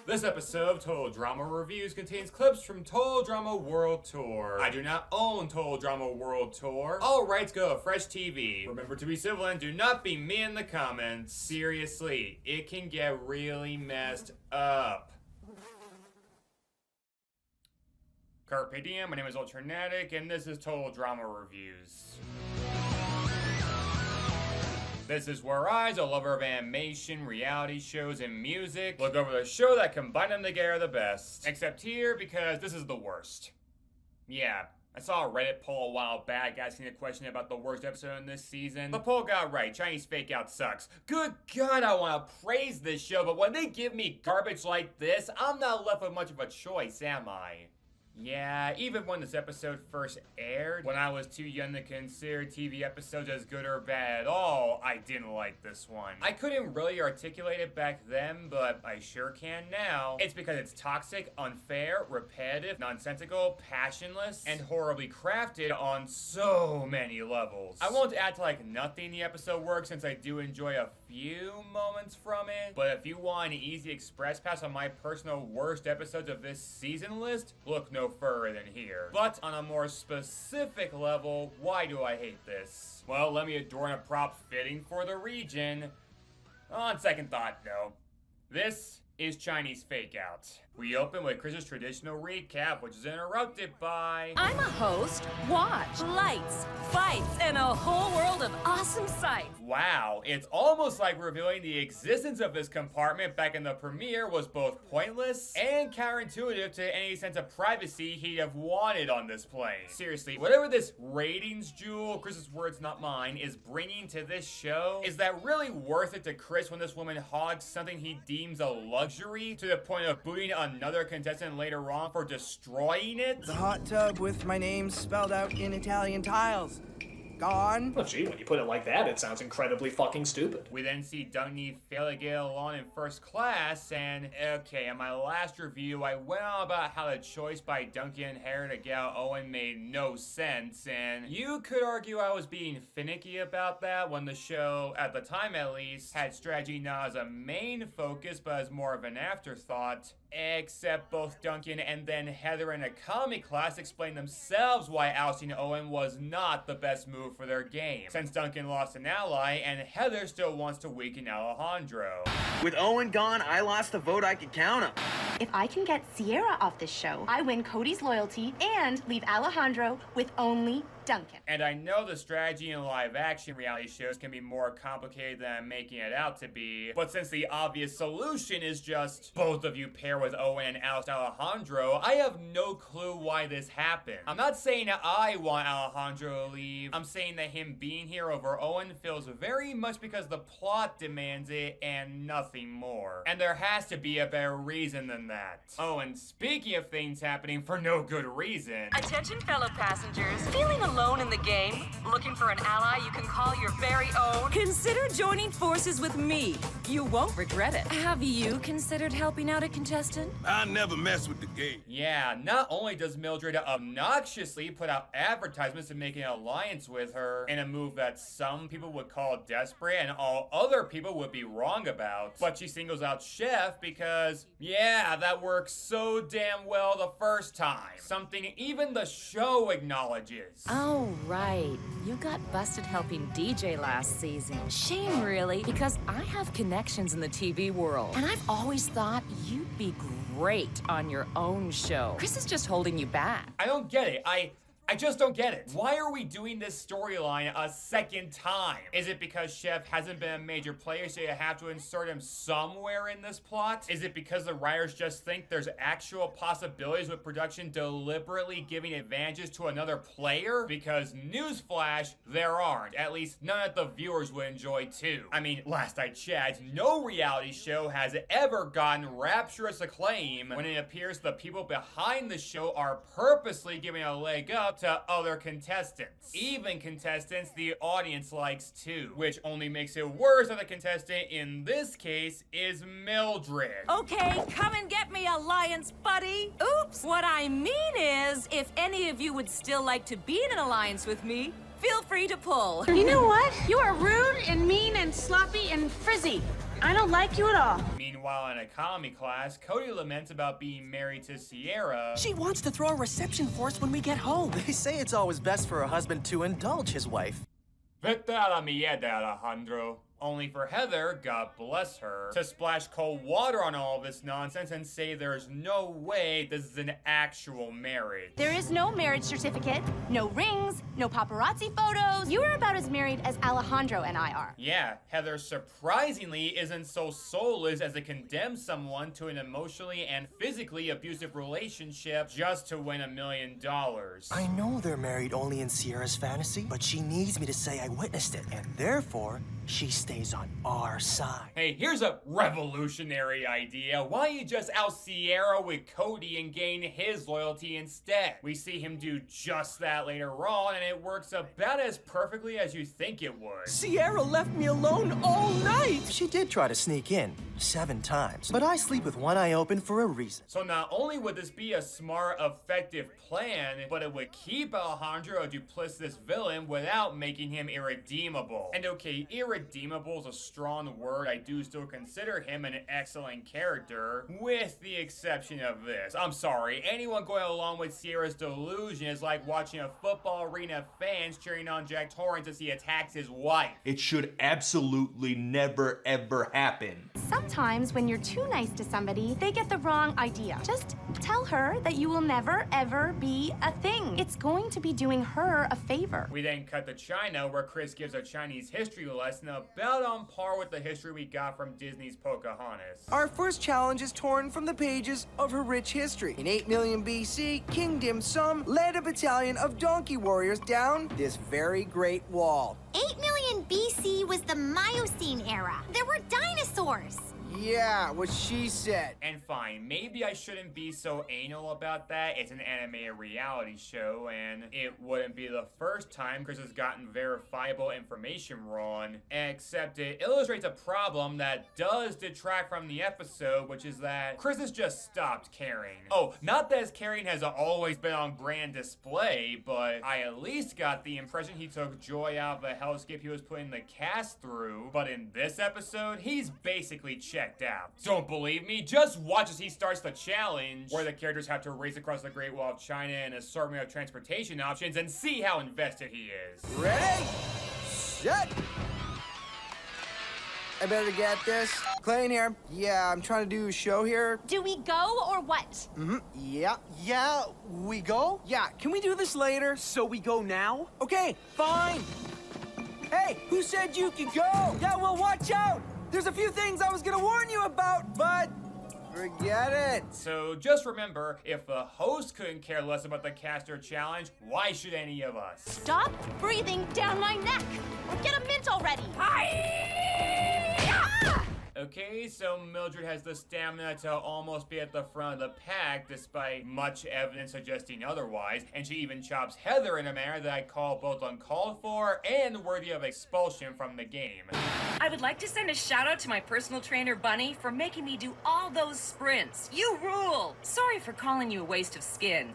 This episode of Total Drama Reviews contains clips from Total Drama World Tour. I do not own Total Drama World Tour. All rights go to FreshTV. Remember to be civil and do not be me in the comments. Seriously, it can get really messed up. Carpe diem, my name is Ultranatic, and this is Total Drama Reviews. This is where I, as a lover of animation, reality shows, and music, look over the show that combine them together the best. Except here, because this is the worst. Yeah, I saw a Reddit poll a while back asking a question about the worst episode in this season. The poll got right, Chinese Fakeout sucks. Good God, I want to praise this show, but when they give me garbage like this, I'm not left with much of a choice, am I? Yeah, even when this episode first aired, when I was too young to consider TV episodes as good or bad at all, I didn't like this one. I couldn't really articulate it back then, but I sure can now. It's because it's toxic, unfair, repetitive, nonsensical, passionless, and horribly crafted on so many levels. I won't act like nothing in the episode works since I do enjoy a few moments from it, but if you want an easy express pass on my personal worst episodes of this season list, look no further than here. But on a more specific level, why do I hate this? Well, let me adorn a prop fitting for the region. On second thought, though, this is Chinese Fakeout. We open with Chris's traditional recap, which is interrupted by... I'm a host, watch, lights, fights, and a whole world of awesome sights. Wow, it's almost like revealing the existence of this compartment back in the premiere was both pointless and counterintuitive to any sense of privacy he'd have wanted on this plane. Seriously, whatever this ratings jewel, Chris's words not mine, is bringing to this show, is that really worth it to Chris when this woman hogs something he deems a luxury to the point of booting another contestant later on for destroying it? The hot tub with my name spelled out in Italian tiles. Gone. Well, gee, when you put it like that, it sounds incredibly fucking stupid. We then see Dungy fail to get along in first class, and okay, in my last review, I went on about how the choice by Duncan and Harry to get out Owen made no sense, and you could argue I was being finicky about that when the show, at the time at least, had strategy not as a main focus, but as more of an afterthought. Except both Duncan and then Heather in a comic class explained themselves why ousting Owen was not the best move for their game, since Duncan lost an ally and Heather still wants to weaken Alejandro. With Owen gone, I lost the vote I could count on. If I can get Sierra off the show, I win Cody's loyalty and leave Alejandro with only Duncan. And I know the strategy in live-action reality shows can be more complicated than I'm making it out to be, but since the obvious solution is just both of you pair with Owen and oust Alejandro, I have no clue why this happened. I'm not saying that I want Alejandro to leave, I'm saying that him being here over Owen feels very much because the plot demands it and nothing more. And there has to be a better reason than that. Oh, and speaking of things happening for no good reason... Attention fellow passengers, feeling alone in the game? Looking for an ally you can call your very own? Consider joining forces with me. You won't regret it. Have you considered helping out a contestant? I never mess with the game. Yeah, not only does Mildred obnoxiously put out advertisements to make an alliance with her, in a move that some people would call desperate and all other people would be wrong about, but she singles out Chef because, yeah, that works so damn well the first time. Something even the show acknowledges. Oh, right. You got busted helping DJ last season. Shame, really, because I have connections in the TV world, and I've always thought you'd be great on your own show. Chris is just holding you back. I don't get it. I just don't get it. Why are we doing this storyline a second time? Is it because Chef hasn't been a major player, so you have to insert him somewhere in this plot? Is it because the writers just think there's actual possibilities with production deliberately giving advantages to another player? Because newsflash, there aren't. At least none that the viewers would enjoy too. I mean, last I checked, no reality show has ever gotten rapturous acclaim when it appears the people behind the show are purposely giving a leg up to other contestants. Even contestants the audience likes too, which only makes it worse that the contestant in this case is Mildred. Okay, come and get me, alliance buddy. Oops. What I mean is, if any of you would still like to be in an alliance with me, feel free to pull. You know what? You are rude and mean and sloppy and frizzy. I don't like you at all. Meanwhile, in economy class, Cody laments about being married to Sierra. She wants to throw a reception for us when we get home. They say it's always best for a husband to indulge his wife. Vete a la mierda, Alejandro. Only for Heather, God bless her, to splash cold water on all this nonsense and say there's no way this is an actual marriage. There is no marriage certificate, no rings, no paparazzi photos. You are about as married as Alejandro and I are. Yeah, Heather surprisingly isn't so soulless as to condemn someone to an emotionally and physically abusive relationship just to win $1 million. I know they're married only in Sierra's fantasy, but she needs me to say I witnessed it, and therefore, she stays on our side. Hey, here's a revolutionary idea. Why don't you just out Sierra with Cody and gain his loyalty instead? We see him do just that later on, and it works about as perfectly as you think it would. Sierra left me alone all night! She did try to sneak in 7 times, but I sleep with one eye open for a reason. So not only would this be a smart, effective plan, but it would keep Alejandro a duplicitous villain without making him irredeemable. And okay, irredeemable is a strong word. I do still consider him an excellent character, with the exception of this. I'm sorry, anyone going along with Sierra's delusion is like watching a football arena of fans cheering on Jack Torrance as he attacks his wife. It should absolutely never ever happen. Sometimes when you're too nice to somebody, they get the wrong idea. Just tell her that you will never, ever be a thing. It's going to be doing her a favor. We then cut to China, where Chris gives a Chinese history lesson about on par with the history we got from Disney's Pocahontas. Our first challenge is torn from the pages of her rich history. In 8 million BC, King Dim Sum led a battalion of donkey warriors down this very great wall. 8 million BC was the Miocene era. There were dinosaurs. Yeah, what she said. And fine, maybe I shouldn't be so anal about that. It's an animated reality show, and it wouldn't be the first time Chris has gotten verifiable information wrong, except it illustrates a problem that does detract from the episode, which is that Chris has just stopped caring. Oh, not that his caring has always been on grand display, but I at least got the impression he took joy out of the hellscape he was putting the cast through, but in this episode, he's basically checked out. Don't believe me? Just watch as he starts the challenge, where the characters have to race across the Great Wall of China and an assortment of transportation options, and see how invested he is. Ready? Set! I better get this. Clayton here. Yeah, I'm trying to do a show here. Do we go or what? Yeah. Yeah, we go? Yeah, can we do this later? So we go now? Okay, fine. Hey, who said you could go? Yeah, well, watch out! There's a few things I was gonna warn you about, but forget it. So just remember, if the host couldn't care less about the caster challenge, why should any of us? Stop breathing down my neck, or get a mint already. Okay, so Mildred has the stamina to almost be at the front of the pack, despite much evidence suggesting otherwise, and she even chops Heather in a manner that I call both uncalled for and worthy of expulsion from the game. I would like to send a shout out to my personal trainer, Bunny, for making me do all those sprints. You rule! Sorry for calling you a waste of skin.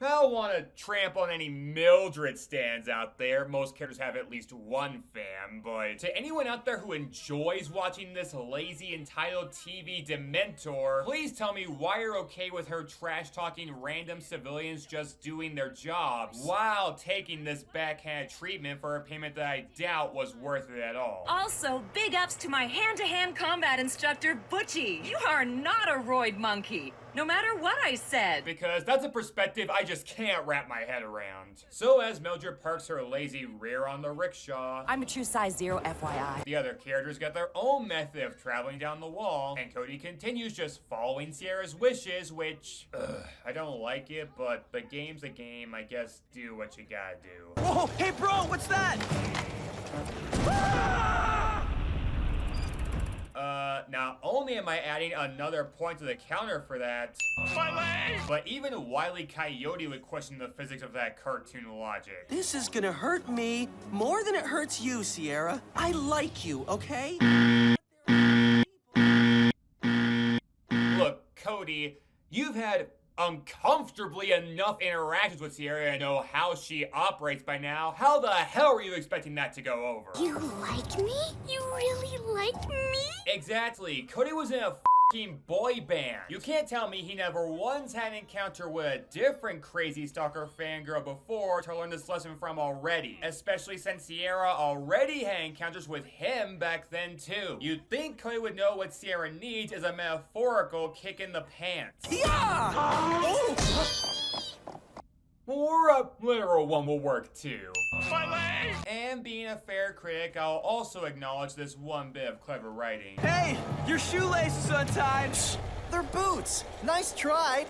I don't want to tramp on any Mildred stands out there. Most characters have at least one fan, but to anyone out there who enjoys watching this lazy, entitled TV dementor, please tell me why you're okay with her trash-talking random civilians just doing their jobs, while taking this backhanded treatment for a payment that I doubt was worth it at all. Also, big ups to my hand-to-hand combat instructor, Butchie. You are not a roid monkey, no matter what I said. Because that's a perspective I just can't wrap my head around. So as Mildred parks her lazy rear on the rickshaw, I'm a true size 0, FYI. the other characters get their own method of traveling down the wall, and Cody continues just following Sierra's wishes, which, I don't like it, but the game's a game. I guess do what you gotta do. Whoa, hey bro, what's that? Not only am I adding another point to the counter for that, but even Wile E. Coyote would question the physics of that cartoon logic. This is gonna hurt me more than it hurts you, Sierra. I like you, okay? Look, Cody, you've had uncomfortably enough interactions with Sierra and know how she operates by now, how the hell were you expecting that to go over? You like me? You really like me? Exactly. Cody was in a boy band. You can't tell me he never once had an encounter with a different crazy stalker fangirl before to learn this lesson from already. Especially since Sierra already had encounters with him back then too. You'd think Cody would know what Sierra needs is a metaphorical kick in the pants. Yeah! Or a literal one will work too. My leg! And being a fair critic, I'll also acknowledge this one bit of clever writing. Hey, your shoelaces untied. They're boots. Nice try.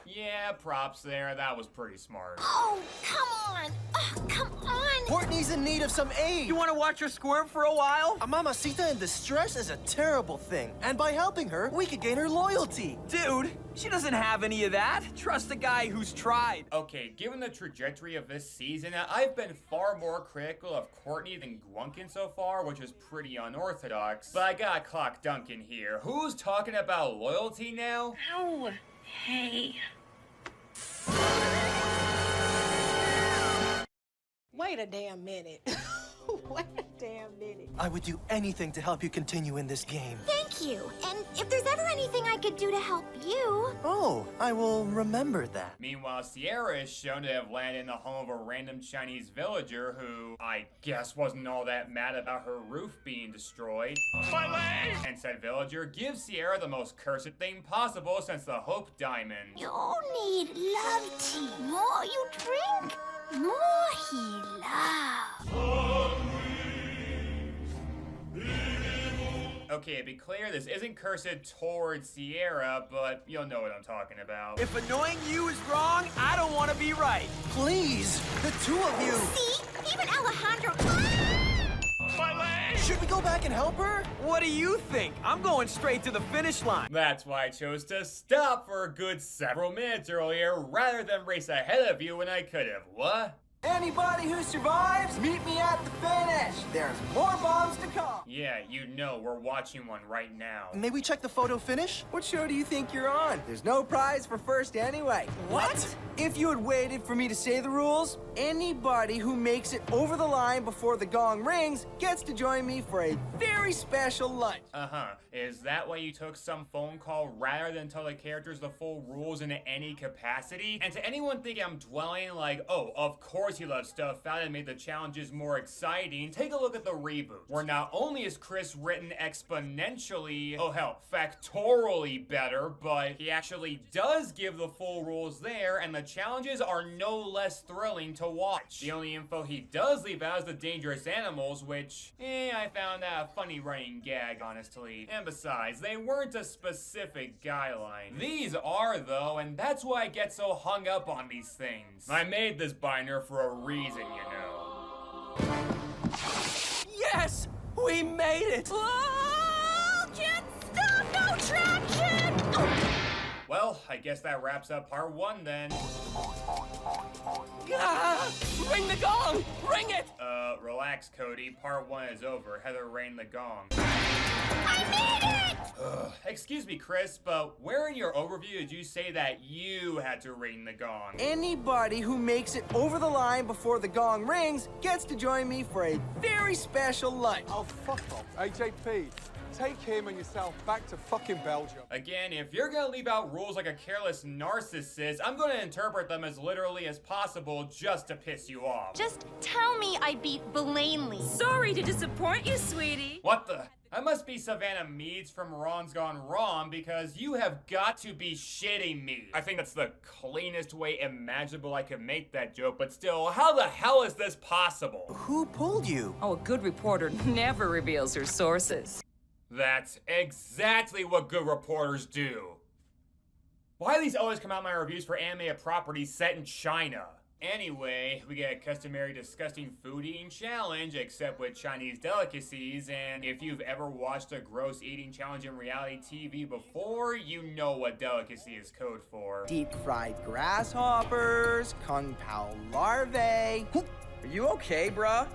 Yeah, props there. That was pretty smart. Oh, come on. Oh, come on. Courtney's in need of some aid. You want to watch her squirm for a while? A mamacita in distress is a terrible thing. And by helping her, we could gain her loyalty. Dude, she doesn't have any of that. Trust the guy who's tried. Okay, given the trajectory of this season, I've been far more critical of Courtney than Gwunkin so far, which is pretty unorthodox. But I gotta clock Duncan here. Who's talking about loyalty now? Ow. Hey. Wait a damn minute. Wait a damn minute. I would do anything to help you continue in this game. Thank you. And if there's ever anything I could do to help you... Oh, I will remember that. Meanwhile, Sierra is shown to have landed in the home of a random Chinese villager who, I guess, wasn't all that mad about her roof being destroyed. My leg! And said villager gives Sierra the most cursed thing possible since the Hope Diamond. You need love tea. More you drink, more he loves. Okay, to be clear, this isn't cursed towards Sierra, but you'll know what I'm talking about. If annoying you is wrong, I don't want to be right. Please, the two of you. See? Even Alejandro... My leg! Should we go back and help her? What do you think? I'm going straight to the finish line. That's why I chose to stop for a good several minutes earlier rather than race ahead of you when I could have. What? Anybody who survives, meet me at the finish. There's more bombs to come. Yeah, you know, we're watching one right now. May we check the photo finish? What show do you think you're on? There's no prize for first anyway. What? If you had waited for me to say the rules, anybody who makes it over the line before the gong rings gets to join me for a very special lunch. Uh-huh. Is that why you took some phone call rather than tell the characters the full rules in any capacity? And to anyone thinking I'm dwelling like, oh, of course he loves stuff out and made the challenges more exciting, take a look at the reboot, where not only is Chris written exponentially, oh hell, factorially better, but he actually does give the full rules there, and the challenges are no less thrilling to watch. The only info he does leave out is the dangerous animals, which, I found that a funny running gag, honestly. And besides, they weren't a specific guideline. These are, though, and that's why I get so hung up on these things. I made this binder for a reason, you know. Yes! We made it! Oh, can't stop! No traction! Oh. Well, I guess that wraps up part 1 then. Ah! Ring the gong! Ring it! Relax, Cody. Part 1 is over. Heather rang the gong. I made it! Excuse me, Chris, but where in your overview did you say that you had to ring the gong? Anybody who makes it over the line before the gong rings gets to join me for a very special lunch. Oh, fuck off. AJP, take him and yourself back to fucking Belgium. Again, if you're gonna leave out rules like a careless narcissist, I'm gonna interpret them as literally as possible just to piss you off. Just tell me I beat Blaney. Sorry to disappoint you, sweetie. What the? I must be Savannah Meads from Ron's Gone Wrong because you have got to be shitting me. I think that's the cleanest way imaginable I could make that joke, but still, how the hell is this possible? Who pulled you? Oh, a good reporter never reveals her sources. That's exactly what good reporters do. Why do these always come out in my reviews for animated properties set in China? Anyway, we get a customary disgusting food eating challenge, except with Chinese delicacies, and if you've ever watched a gross eating challenge in reality TV before, you know what delicacy is code for. Deep fried grasshoppers, kung pao larvae. Are you okay, bruh?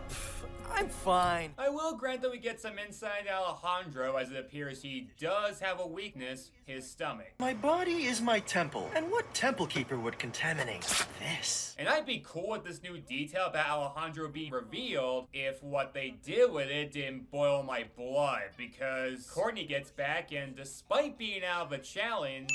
I'm fine. I will grant that we get some insight into Alejandro, as it appears he does have a weakness, his stomach. My body is my temple, and what temple keeper would contaminate this? And I'd be cool with this new detail about Alejandro being revealed if what they did with it didn't boil my blood, because Courtney gets back and despite being out of the challenge,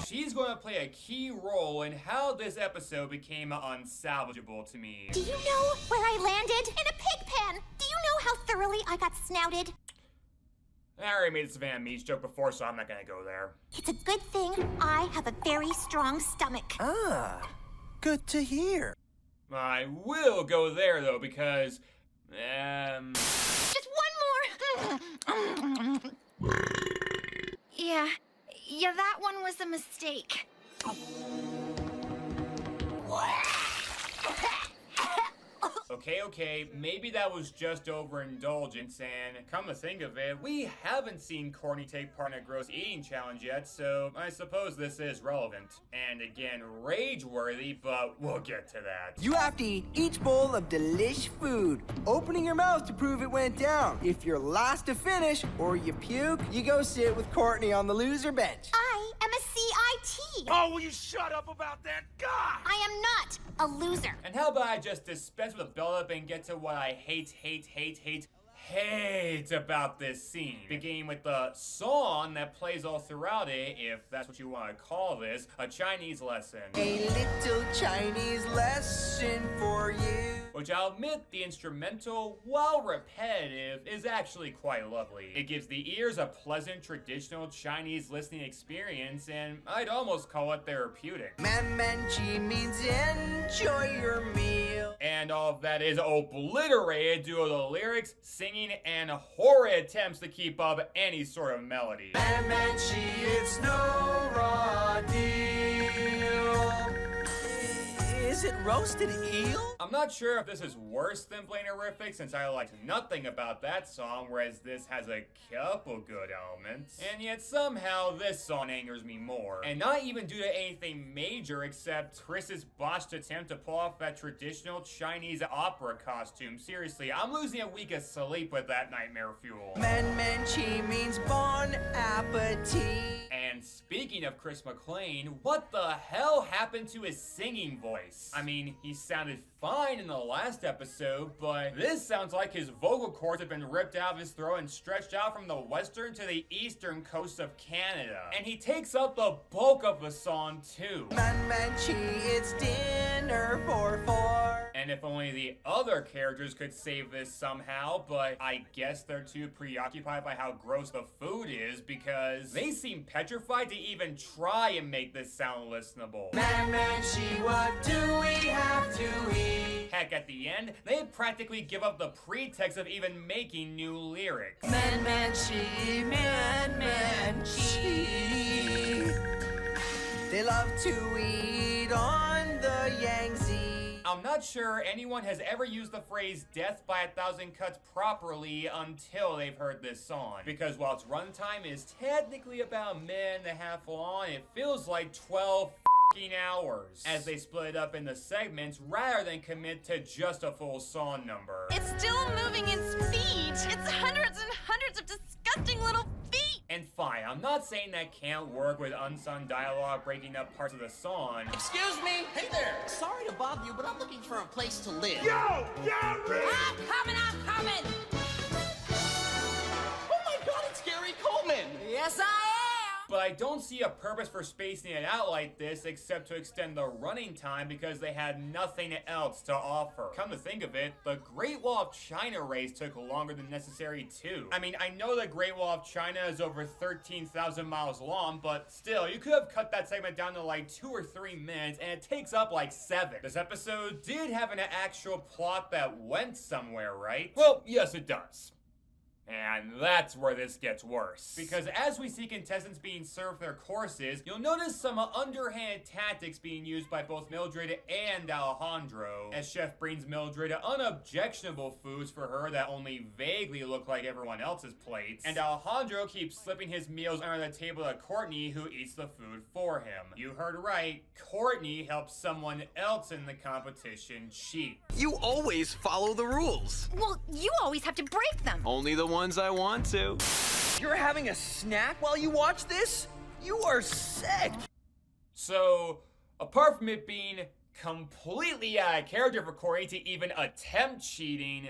she's going to play a key role in how this episode became unsalvageable to me. Do you know where I landed? In a pig pen. Do you know how thoroughly I got snouted? I already made the Savannah Meats joke before, so I'm not gonna go there. It's a good thing I have a very strong stomach. Ah, good to hear. I will go there, though, because, Just one more. Yeah, that one was a mistake. Okay, maybe that was just overindulgence, and come to think of it, we haven't seen Courtney take part in a gross eating challenge yet, so I suppose this is relevant. And again, rage-worthy, but we'll get to that. You have to eat each bowl of delish food, opening your mouth to prove it went down. If you're last to finish, or you puke, you go sit with Courtney on the loser bench. I am a CIT. Oh, will you shut up about that guy? I am not a loser. And how about I just dispense with the build-up and get to what I hate about this scene. Beginning with the song that plays all throughout it, if that's what you want to call this, a Chinese lesson. A little Chinese lesson for you. Which I'll admit, the instrumental, while repetitive, is actually quite lovely. It gives the ears a pleasant, traditional Chinese listening experience, and I'd almost call it therapeutic. Manchi means enjoy your meal. And all of that is obliterated due to the lyrics, singing, and horrid attempts to keep up any sort of melody. Manchi, it's no raw deal. Is it roasted eel? I'm not sure if this is worse than Plain Horrific, since I liked nothing about that song, whereas this has a couple good elements. And yet somehow this song angers me more. And not even due to anything major, except Chris's botched attempt to pull off that traditional Chinese opera costume. Seriously, I'm losing a week of sleep with that nightmare fuel. Manchi means bon appetit. And speaking of Chris McLean, what the hell happened to his singing voice? I mean, he sounded fine in the last episode, but this sounds like his vocal cords have been ripped out of his throat and stretched out from the western to the eastern coast of Canada. And he takes up the bulk of the song too. Manchi, it's dinner for four. And if only the other characters could save this somehow, but I guess they're too preoccupied by how gross the food is, because they seem petrified to even try and make this sound listenable. Manchi, what do we have to eat? Heck, at the end, they practically give up the pretext of even making new lyrics. Manchi. They love to eat on the Yangtze. I'm not sure anyone has ever used the phrase death by 1,000 cuts properly until they've heard this song. Because while its runtime is technically about a minute and a half long, it feels like 12 hours as they split it up into segments rather than commit to just a full song number. It's still moving in speed. It's hundreds and hundreds of disgusting little feet. And fine, I'm not saying that can't work with unsung dialogue breaking up parts of the song. Excuse me? Hey there. Sorry to bother you, but I'm looking for a place to live. Yo, Gary! I'm coming. Oh my God, it's Gary Coleman. Yes, I am. But I don't see a purpose for spacing it out like this except to extend the running time because they had nothing else to offer. Come to think of it, the Great Wall of China race took longer than necessary too. I mean, I know the Great Wall of China is over 13,000 miles long, but still, you could have cut that segment down to like 2 or 3 minutes and it takes up like 7. This episode did have an actual plot that went somewhere, right? Well, yes it does. And that's where this gets worse. Because as we see contestants being served their courses, you'll notice some underhand tactics being used by both Mildred and Alejandro, as Chef brings Mildred unobjectionable foods for her that only vaguely look like everyone else's plates, and Alejandro keeps slipping his meals under the table to Courtney, who eats the food for him. You heard right, Courtney helps someone else in the competition cheat. You always follow the rules. Well, you always have to break them. Only the ones I want to. You're having a snack while you watch this? You are sick. So, apart from it being completely out of character for Courtney to even attempt cheating,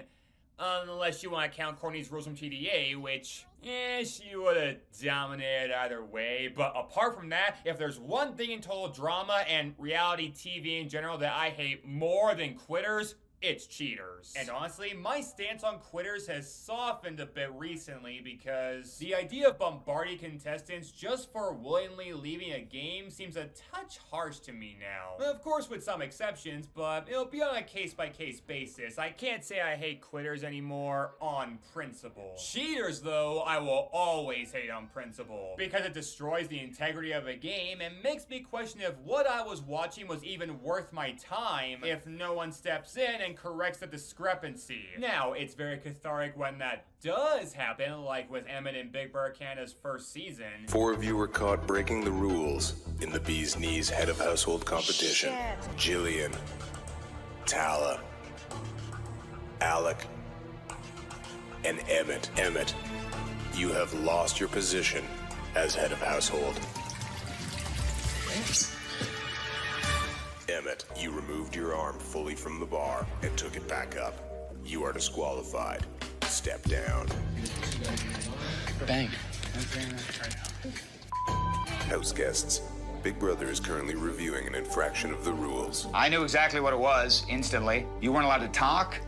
unless you want to count Courtney's rules from TDA, which, she would have dominated either way. But apart from that, if there's one thing in total drama and reality TV in general that I hate more than quitters, it's cheaters. And honestly, my stance on quitters has softened a bit recently because the idea of bombarding contestants just for willingly leaving a game seems a touch harsh to me now. Of course with some exceptions, but it'll be on a case-by-case basis. I can't say I hate quitters anymore on principle. Cheaters though, I will always hate on principle because it destroys the integrity of a game and makes me question if what I was watching was even worth my time if no one steps in and corrects the discrepancy. Now, it's very cathartic when that does happen, like with Emmett and Big Bird Canada's first season. 4 of you were caught breaking the rules in the Bee's Knees Head of Household competition. Shit. Jillian, Tala, Alec, and Emmett. Emmett, you have lost your position as Head of Household. Emmett, you removed your arm fully from the bar and took it back up. You are disqualified. Step down. Bang. House guests, Big Brother is currently reviewing an infraction of the rules. I knew exactly what it was instantly. You weren't allowed to talk,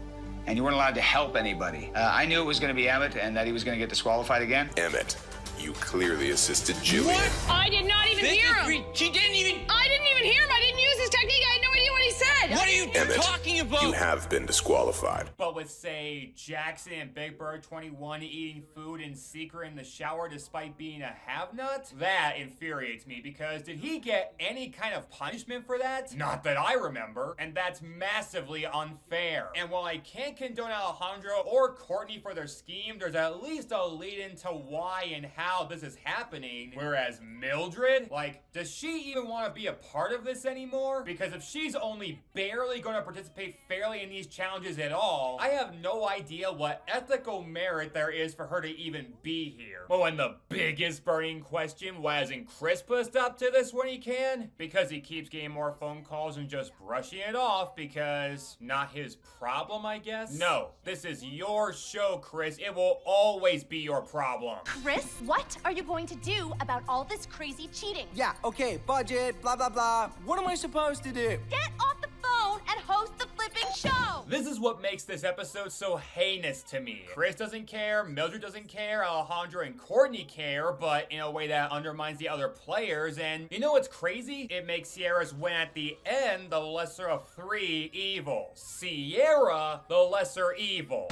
and you weren't allowed to help anybody. I knew it was going to be Emmett and that he was going to get disqualified again. Emmett, you clearly assisted Jillian. What? I did not even hear him. She didn't even... I didn't even hear him. I didn't use his technique. I had no idea what he said. What are you Emmett, talking about? you have been disqualified. But with, say, Jackson and Big Bird 21 eating food in secret in the shower despite being a have-not, that infuriates me because did he get any kind of punishment for that? Not that I remember, and that's massively unfair. And while I can't condone Alejandro or Courtney for their scheme, there's at least a lead into why and how this is happening. Whereas Mildred, like, does she even want to be a part of this anymore? Because if she's only barely going to participate fairly in these challenges at all, I have no idea what ethical merit there is for her to even be here. Oh, and the biggest burning question, why hasn't Chris pushed up to this when he can? Because he keeps getting more phone calls and just brushing it off because not his problem, I guess? No, this is your show, Chris. It will always be your problem. Chris, what are you going to do about all this crazy cheating? Yeah, okay, budget, blah, blah, blah. What am I supposed to do? Get off the phone and host the flipping show! This is what makes this episode so heinous to me. Chris doesn't care, Mildred doesn't care, Alejandro and Courtney care, but in a way that undermines the other players, and you know what's crazy? It makes Sierra's win at the end the lesser of 3 evils. Sierra, the lesser evil.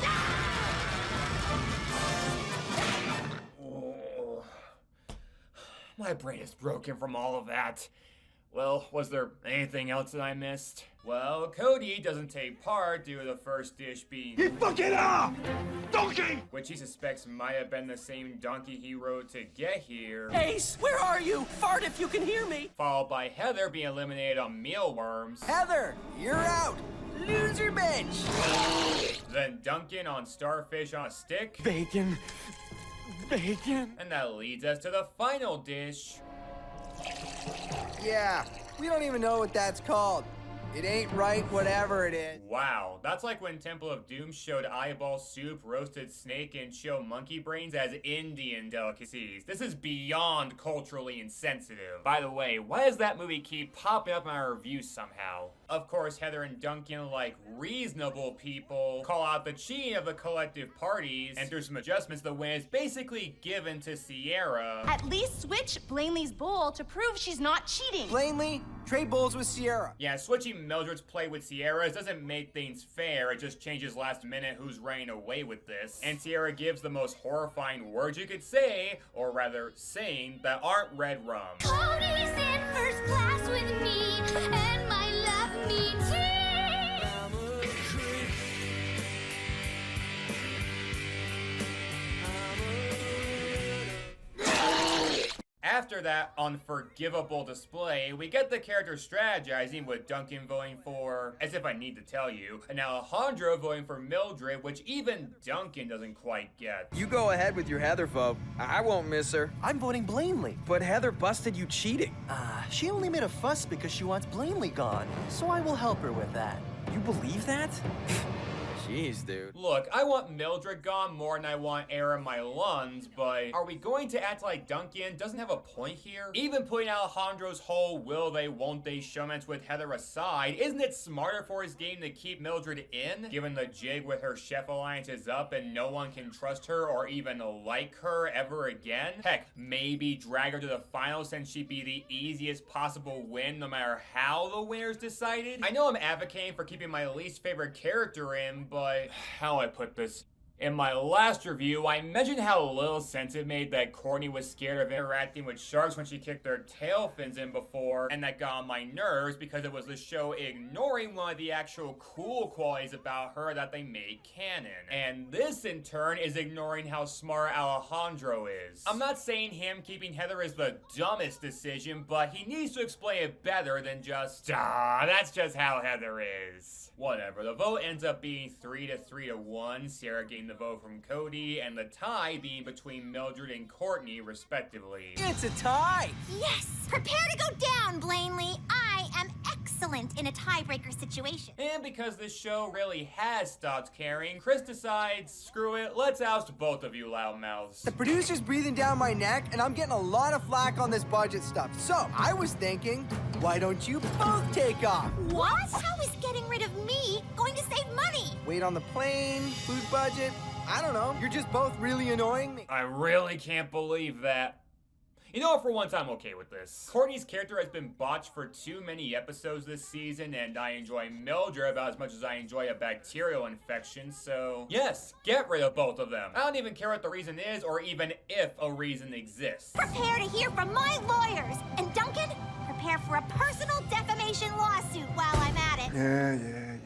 My brain is broken from all of that. Well, was there anything else that I missed? Well, Cody doesn't take part due to the first dish being... He fucking up! Donkey! Which he suspects might have been the same donkey he rode to get here. Ace, where are you? Fart if you can hear me. Followed by Heather being eliminated on mealworms. Heather, you're out. Loser bench. Then Duncan on starfish on a stick. Bacon. Bacon. And that leads us to the final dish. Yeah, we don't even know what that's called. It ain't right, whatever it is. Wow, that's like when Temple of Doom showed eyeball soup, roasted snake, and chill monkey brains as Indian delicacies. This is beyond culturally insensitive. By the way, why does that movie keep popping up in our reviews somehow? Of course, Heather and Duncan, like reasonable people, call out the cheating of the collective parties, and through some adjustments, the win is basically given to Sierra. At least switch Blanley's bowl to prove she's not cheating. Blanley, trade bowls with Sierra. Yeah, switching Mildred's play with Sierra's doesn't make things fair, it just changes last minute who's running away with this. And Sierra gives the most horrifying words you could say, or rather saying, that aren't red rum. Cody's in first class with me, and my love me tea. After that unforgivable display, we get the characters strategizing with Duncan voting for, as if I need to tell you, and Alejandro voting for Mildred, which even Duncan doesn't quite get. You go ahead with your Heather vote. I won't miss her. I'm voting Blanley. But Heather busted you cheating. She only made a fuss because she wants Blanley gone, so I will help her with that. You believe that? Jeez, dude. Look, I want Mildred gone more than I want air in my lungs, but are we going to act like Duncan doesn't have a point here? Even putting Alejandro's whole will they, won't they showmance with Heather aside, isn't it smarter for his game to keep Mildred in? Given the jig with her chef alliance is up and no one can trust her or even like her ever again? Heck, maybe drag her to the finals since she'd be the easiest possible win no matter how the winner's decided? I know I'm advocating for keeping my least favorite character in, but how do I put this? In my last review, I mentioned how little sense it made that Courtney was scared of interacting with sharks when she kicked their tail fins in before, and that got on my nerves because it was the show ignoring one of the actual cool qualities about her that they made canon. And this, in turn, is ignoring how smart Alejandro is. I'm not saying him keeping Heather is the dumbest decision, but he needs to explain it better than just, that's just how Heather is. Whatever, the vote ends up being 3-3-1, Sierra getting the vote from Cody, and the tie being between Mildred and Courtney, respectively. It's a tie! Yes! Prepare to go down, Blanley. I am excellent in a tiebreaker situation. And because this show really has stopped caring, Chris decides, screw it, let's oust both of you loudmouths. The producer's breathing down my neck, and I'm getting a lot of flack on this budget stuff. So, I was thinking, why don't you both take off? What? How is getting rid of me going to save money? Wait on the plane, food budget, I don't know. You're just both really annoying me. I really can't believe that. You know what, for once I'm okay with this. Courtney's character has been botched for too many episodes this season, and I enjoy Mildred about as much as I enjoy a bacterial infection, so yes, get rid of both of them. I don't even care what the reason is, or even if a reason exists. Prepare to hear from my lawyers. And Duncan, prepare for a personal defamation lawsuit while I'm at it. Yeah.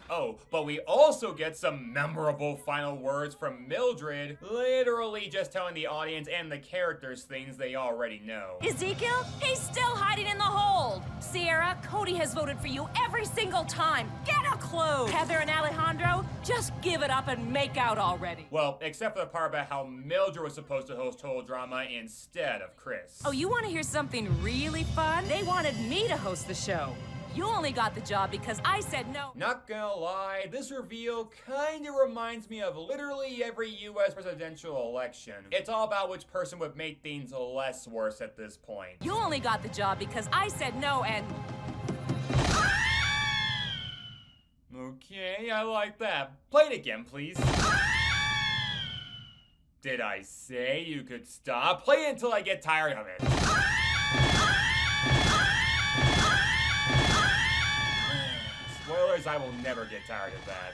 Oh, but we also get some memorable final words from Mildred, literally just telling the audience and the characters things they already know. Ezekiel, he's still hiding in the hold. Sierra, Cody has voted for you every single time. Get a clue. Heather and Alejandro, just give it up and make out already. Well, except for the part about how Mildred was supposed to host Total Drama instead of Chris. Oh, you want to hear something really fun? They wanted me to host the show. You only got the job because I said no. Not gonna lie, this reveal kinda reminds me of literally every US presidential election. It's all about which person would make things less worse at this point. You only got the job because I said no and... Okay, I like that. Play it again, please. Did I say you could stop? Play it until I get tired of it. Spoilers, I will never get tired of that.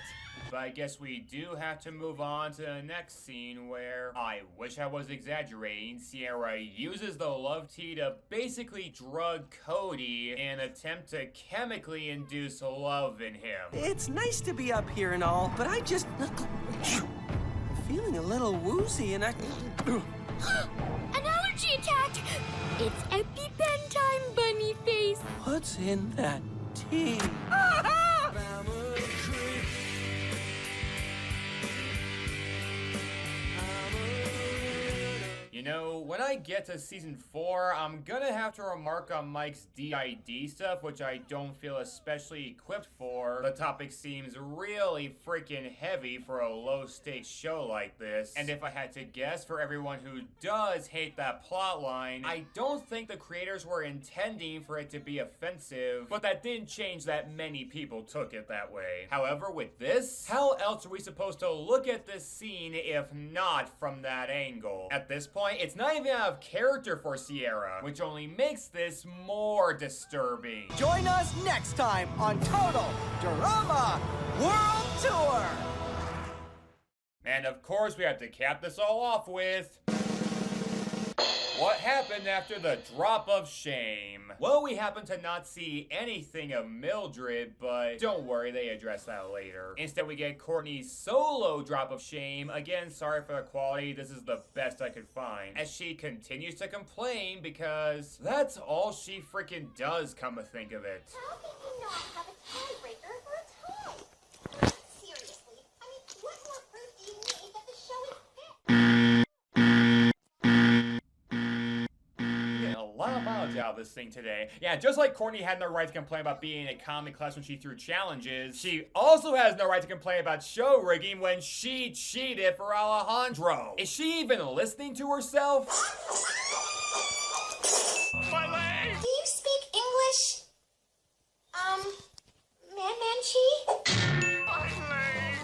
But I guess we do have to move on to the next scene where, I wish I was exaggerating, Sierra uses the love tea to basically drug Cody in an attempt to chemically induce love in him. It's nice to be up here and all, but I'm feeling a little woozy and I... An allergy attack! It's EpiPen time, bunny face! What's in that tea? You know, when I get to season 4, I'm gonna have to remark on Mike's DID stuff, which I don't feel especially equipped for. The topic seems really freaking heavy for a low-stakes show like this, and if I had to guess, for everyone who does hate that plotline, I don't think the creators were intending for it to be offensive, but that didn't change that many people took it that way. However, with this, how else are we supposed to look at this scene if not from that angle? At this point, it's not even out of character for Sierra, which only makes this more disturbing. Join us next time on Total Drama World Tour! And of course, we have to cap this all off with... what happened after the drop of shame? Well, we happen to not see anything of Mildred, but don't worry, they address that later. Instead, we get Courtney's solo drop of shame. Again, sorry for the quality, this is the best I could find. As she continues to complain because that's all she freaking does, come to think of it. How can you not have a tiebreaker for a tie? Seriously, I mean, what more proof do you need that the show is fit? A lot of mileage out of this thing today. Yeah, just like Courtney had no right to complain about being in a comedy class when she threw challenges, she also has no right to complain about show rigging when she cheated for Alejandro. Is she even listening to herself? My leg! Do you speak English? Man-man-chi? My leg!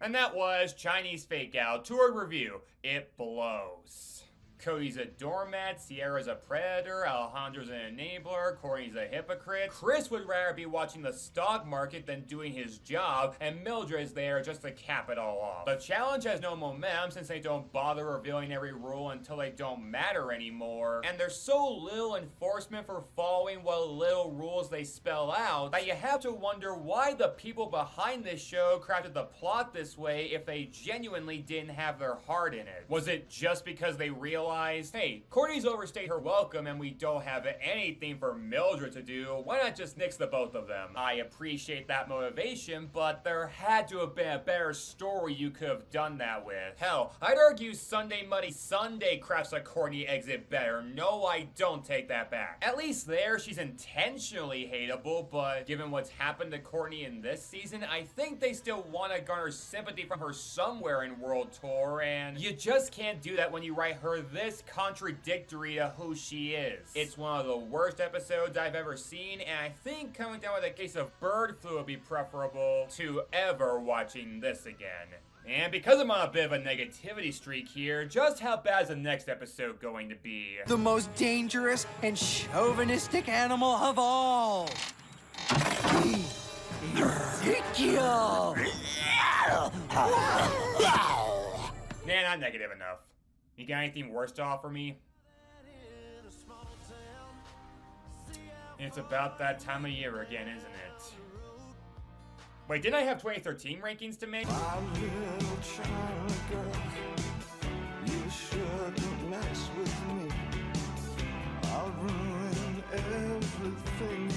And that was Chinese Fakeout Tour Review. It blows. Cody's a doormat, Sierra's a predator, Alejandro's an enabler, Courtney's a hypocrite, Chris would rather be watching the stock market than doing his job, and Mildred's there just to cap it all off. The challenge has no momentum since they don't bother revealing every rule until they don't matter anymore, and there's so little enforcement for following what little rules they spell out that you have to wonder why the people behind this show crafted the plot this way if they genuinely didn't have their heart in it. Was it just because they realized, hey, Courtney's overstayed her welcome and we don't have anything for Mildred to do, why not just nix the both of them? I appreciate that motivation, but there had to have been a better story you could have done that with. Hell, I'd argue Sunday Muddy Sunday crafts a Courtney exit better. No, I don't take that back. At least there, she's intentionally hateable, but given what's happened to Courtney in this season, I think they still want to garner sympathy from her somewhere in World Tour, and you just can't do that when you write her this contradictory to who she is. It's one of the worst episodes I've ever seen, and I think coming down with a case of bird flu would be preferable to ever watching this again. And because I'm on a bit of a negativity streak here, just how bad is the next episode going to be? The most dangerous and chauvinistic animal of all. Ezekiel! Nah, not negative enough. You got anything worse to offer me? It's about that time of year again, isn't it? Wait, didn't I have 2013 rankings to make? My little China girl, you shouldn't mess with me. I'll ruin everything